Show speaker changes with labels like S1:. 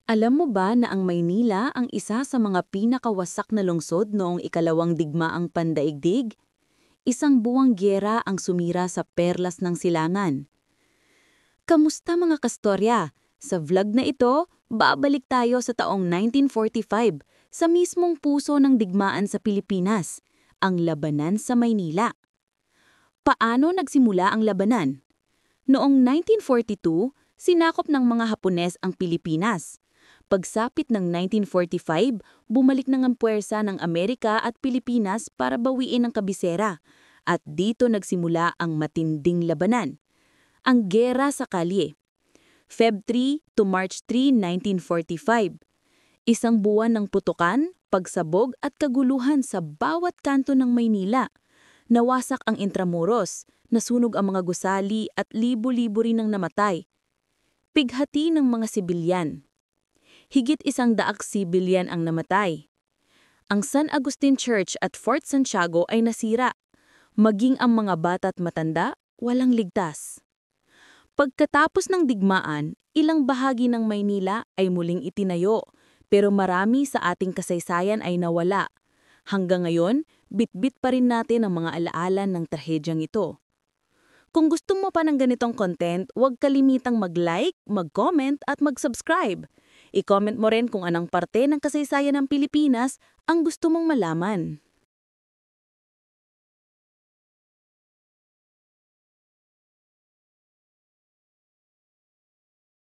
S1: Alam mo ba na ang Maynila ang isa sa mga pinakawasak na lungsod noong ikalawang digmaang pandaigdig? Isang buwang gyera ang sumira sa perlas ng silangan. Kamusta mga kastorya? Sa vlog na ito, babalik tayo sa taong 1945 sa mismong puso ng digmaan sa Pilipinas, ang labanan sa Maynila. Paano nagsimula ang labanan? Noong 1942, sinakop ng mga Hapones ang Pilipinas. Pagsapit ng 1945, bumalik ng ang puwersa ng Amerika at Pilipinas para bawiin ang kabisera. At dito nagsimula ang matinding labanan. Ang Gera sa Kalye. Feb 3 to March 3, 1945. Isang buwan ng putukan, pagsabog at kaguluhan sa bawat kanto ng Maynila. Nawasak ang Intramuros, nasunog ang mga gusali at libo-libo rin ang namatay. Pighati ng mga sibilyan. Higit 100 sibilyan ang namatay. Ang San Agustin Church at Fort Santiago ay nasira. Maging ang mga bata at matanda, walang ligtas. Pagkatapos ng digmaan, ilang bahagi ng Maynila ay muling itinayo, pero marami sa ating kasaysayan ay nawala. Hanggang ngayon, bitbit pa rin natin ang mga alaala ng trahedyang ito. Kung gusto mo pa ng ganitong content, huwag kalimitang mag-like, mag-comment at mag-subscribe. I-comment mo rin kung anong parte ng kasaysayan ng Pilipinas ang gusto mong malaman.